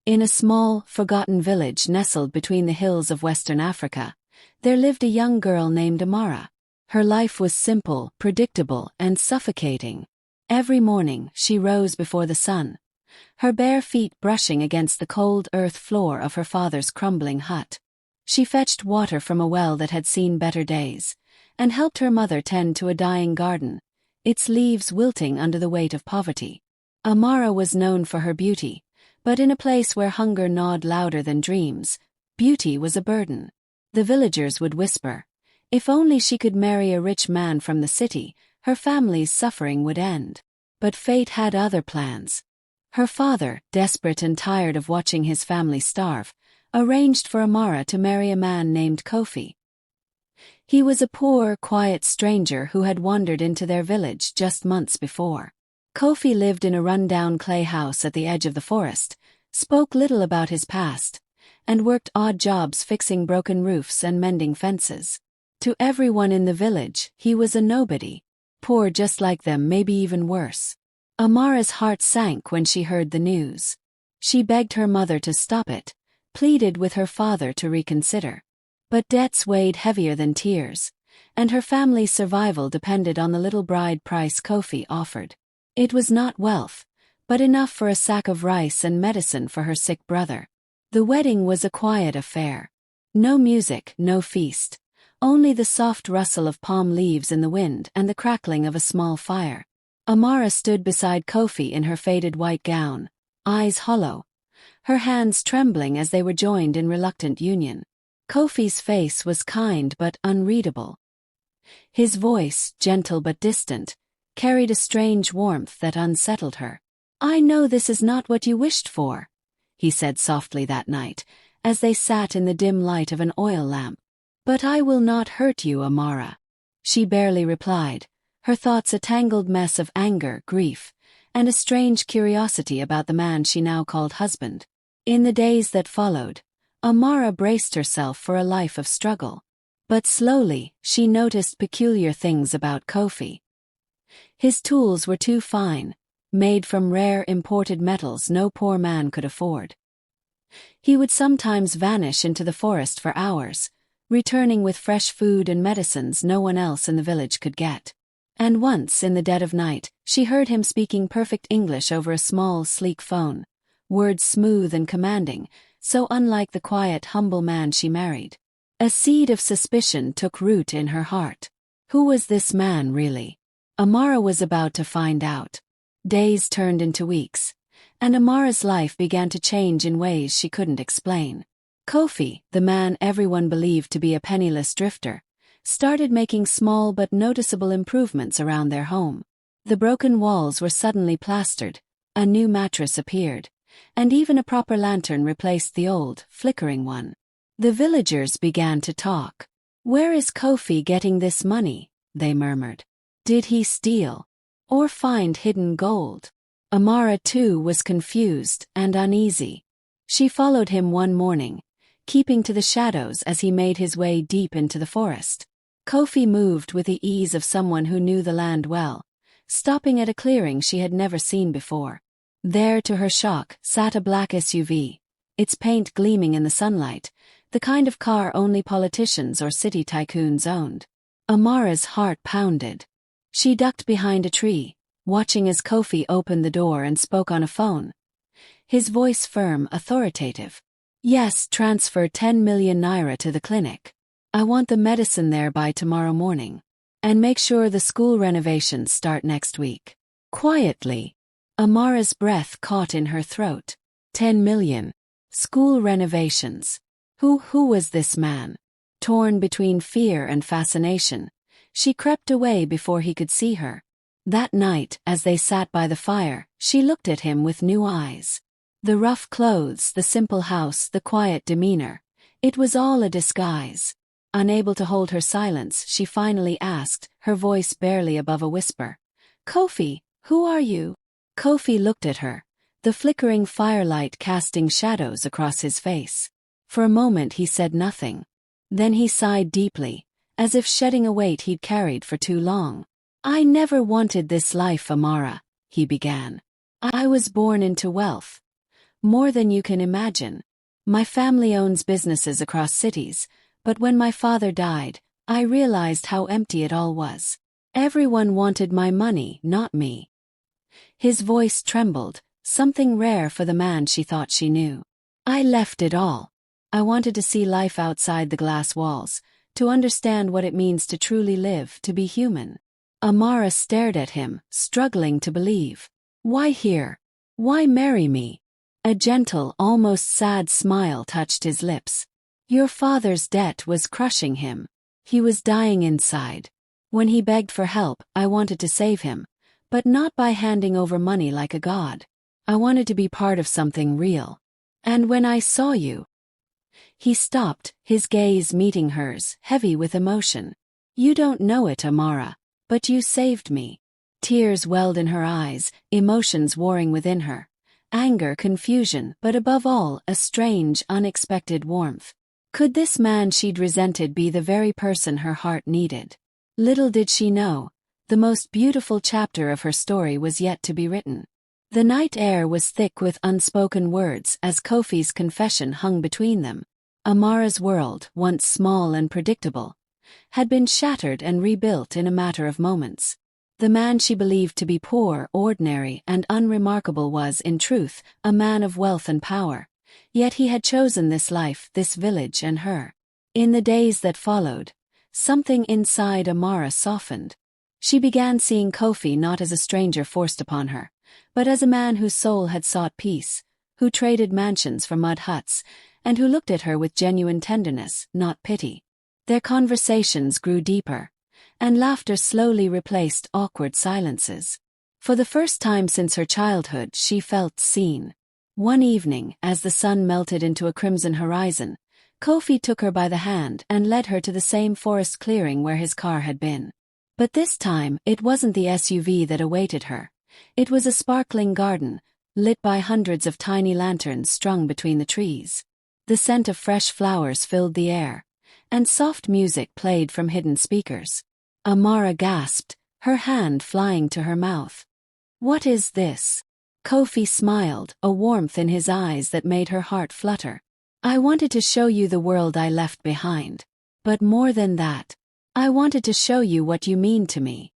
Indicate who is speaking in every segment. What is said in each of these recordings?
Speaker 1: In a small, forgotten village nestled between the hills of Western Africa, there lived a young girl named Amara. Her life was simple, predictable, and suffocating. Every morning, she rose before the sun, her bare feet brushing against the cold earth floor of her father's crumbling hut. She fetched water from a well that had seen better days, and helped her mother tend to a dying garden, its leaves wilting under the weight of poverty. Amara was known for her beauty, but in a place where hunger gnawed louder than dreams, beauty was a burden. The villagers would whisper, if only she could marry a rich man from the city, her family's suffering would end. But fate had other plans. Her father, desperate and tired of watching his family starve, arranged for Amara to marry a man named Kofi. He was a poor, quiet stranger who had wandered into their village just months before. Kofi lived in a run-down clay house at the edge of the forest, spoke little about his past, and worked odd jobs fixing broken roofs and mending fences. To everyone in the village, he was a nobody, poor just like them, maybe even worse. Amara's heart sank when she heard the news. She begged her mother to stop it, pleaded with her father to reconsider. But debts weighed heavier than tears, and her family's survival depended on the little bride price Kofi offered. It was not wealth, but enough for a sack of rice and medicine for her sick brother. The wedding was a quiet affair. No music, no feast. Only the soft rustle of palm leaves in the wind and the crackling of a small fire. Amara stood beside Kofi in her faded white gown, eyes hollow, her hands trembling as they were joined in reluctant union. Kofi's face was kind but unreadable. His voice, gentle but distant, carried a strange warmth that unsettled her. "I know this is not what you wished for," he said softly that night, as they sat in the dim light of an oil lamp. "But I will not hurt you, Amara." She barely replied, her thoughts a tangled mess of anger, grief, and a strange curiosity about the man she now called husband. In the days that followed, Amara braced herself for a life of struggle. But slowly, she noticed peculiar things about Kofi. His tools were too fine, made from rare imported metals no poor man could afford. He would sometimes vanish into the forest for hours, returning with fresh food and medicines no one else in the village could get. And once, in the dead of night, she heard him speaking perfect English over a small, sleek phone, words smooth and commanding, so unlike the quiet, humble man she married. A seed of suspicion took root in her heart. Who was this man, really? Amara was about to find out. Days turned into weeks, and Amara's life began to change in ways she couldn't explain. Kofi, the man everyone believed to be a penniless drifter, started making small but noticeable improvements around their home. The broken walls were suddenly plastered, a new mattress appeared, and even a proper lantern replaced the old, flickering one. The villagers began to talk. "Where is Kofi getting this money?" they murmured. "Did he steal? Or find hidden gold?" Amara, too, was confused and uneasy. She followed him one morning, keeping to the shadows as he made his way deep into the forest. Kofi moved with the ease of someone who knew the land well, stopping at a clearing she had never seen before. There, to her shock, sat a black SUV, its paint gleaming in the sunlight, the kind of car only politicians or city tycoons owned. Amara's heart pounded. She ducked behind a tree, watching as Kofi opened the door and spoke on a phone. His voice firm, authoritative. "Yes, transfer 10 million naira to the clinic. I want the medicine there by tomorrow morning. And make sure the school renovations start next week." Quietly, Amara's breath caught in her throat. 10 million. School renovations. Who was this man? Torn between fear and fascination, she crept away before he could see her. That night, as they sat by the fire, she looked at him with new eyes. The rough clothes, the simple house, the quiet demeanor. It was all a disguise. Unable to hold her silence, she finally asked, her voice barely above a whisper. "Kofi, who are you?" Kofi looked at her, the flickering firelight casting shadows across his face. For a moment he said nothing. Then he sighed deeply, as if shedding a weight he'd carried for too long. "I never wanted this life, Amara," he began. "I was born into wealth. More than you can imagine. My family owns businesses across cities, but when my father died, I realized how empty it all was. Everyone wanted my money, not me. His voice trembled, something rare for the man she thought she knew. I left it all. I wanted to see life outside the glass walls, to understand what it means to truly live, to be human. Amara stared at him, struggling to believe. Why here? Why marry me? A gentle, almost sad smile touched his lips. Your father's debt was crushing him. He was dying inside. When he begged for help, I wanted to save him, but not by handing over money like a god. I wanted to be part of something real. And when I saw you... He stopped, his gaze meeting hers, heavy with emotion. You don't know it, Amara, but you saved me. Tears welled in her eyes, emotions warring within her. Anger, confusion, but above all, a strange, unexpected warmth. Could this man she'd resented be the very person her heart needed? Little did she know, the most beautiful chapter of her story was yet to be written. The night air was thick with unspoken words as Kofi's confession hung between them. Amara's world, once small and predictable, had been shattered and rebuilt in a matter of moments. The man she believed to be poor, ordinary, and unremarkable was, in truth, a man of wealth and power. Yet he had chosen this life, this village, and her. In the days that followed, something inside Amara softened. She began seeing Kofi not as a stranger forced upon her, but as a man whose soul had sought peace, who traded mansions for mud huts, and who looked at her with genuine tenderness, not pity. Their conversations grew deeper, and laughter slowly replaced awkward silences. For the first time since her childhood, she felt seen. One evening, as the sun melted into a crimson horizon, Kofi took her by the hand and led her to the same forest clearing where his car had been. But this time, it wasn't the SUV that awaited her. It was a sparkling garden, lit by hundreds of tiny lanterns strung between the trees. The scent of fresh flowers filled the air, and soft music played from hidden speakers. Amara gasped, her hand flying to her mouth. What is this? Kofi smiled, a warmth in his eyes that made her heart flutter. I wanted to show you the world I left behind. But more than that, I wanted to show you what you mean to me.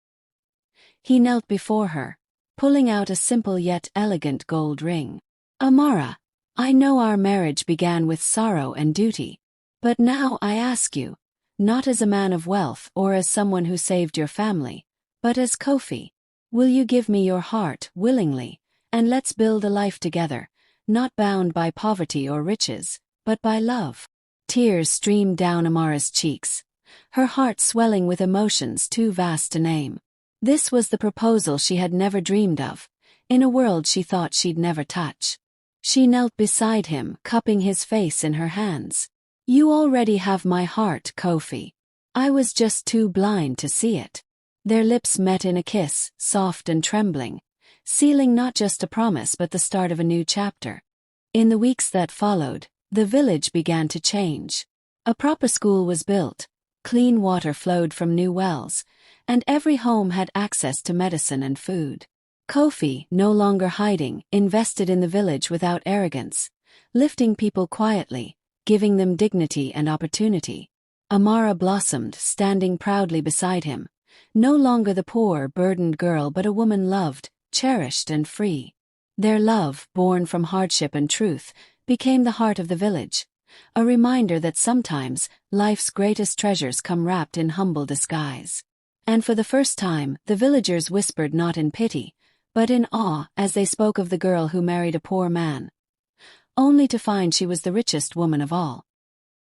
Speaker 1: He knelt before her, pulling out a simple yet elegant gold ring. Amara, I know our marriage began with sorrow and duty. But now I ask you, not as a man of wealth or as someone who saved your family, but as Kofi. Will you give me your heart, willingly, and let's build a life together, not bound by poverty or riches, but by love? Tears streamed down Amara's cheeks, her heart swelling with emotions too vast to name. This was the proposal she had never dreamed of, in a world she thought she'd never touch. She knelt beside him, cupping his face in her hands. You already have my heart, Kofi. I was just too blind to see it. Their lips met in a kiss, soft and trembling, sealing not just a promise but the start of a new chapter. In the weeks that followed, the village began to change. A proper school was built, clean water flowed from new wells, and every home had access to medicine and food. Kofi, no longer hiding, invested in the village without arrogance, lifting people quietly, giving them dignity and opportunity. Amara blossomed, standing proudly beside him, no longer the poor, burdened girl but a woman loved, cherished and free. Their love, born from hardship and truth, became the heart of the village, a reminder that sometimes life's greatest treasures come wrapped in humble disguise. And for the first time, the villagers whispered not in pity, but in awe as they spoke of the girl who married a poor man, only to find she was the richest woman of all.